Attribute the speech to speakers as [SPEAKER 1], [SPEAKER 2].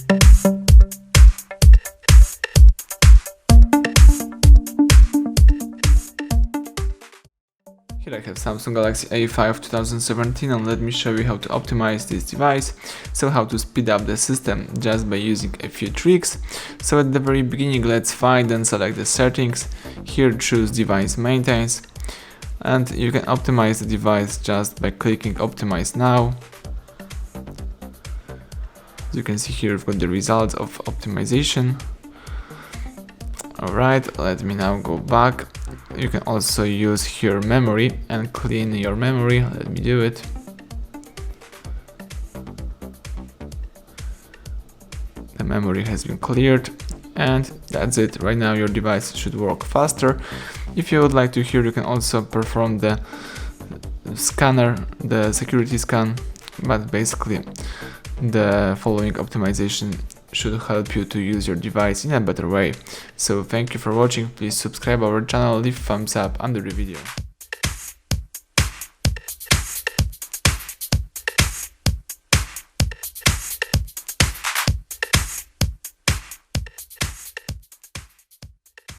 [SPEAKER 1] Here I have Samsung Galaxy A5 2017 and let me show you how to optimize this device. So how to speed up the system just by using a few tricks. So at the very beginning, let's find and select the settings. Here choose device maintenance, and you can optimize the device just by clicking optimize now. As you can see here, we've got the results of optimization. Alright, let me now go back. You can also use here memory and clean your memory. Let me do it. The memory has been cleared, and that's it. Right now your device should work faster. If you would like to here, you can also perform the scanner, the security scan, but basically the following optimization should help you to use your device in a better way. So thank you for watching. Please subscribe our channel, leave thumbs up under the video.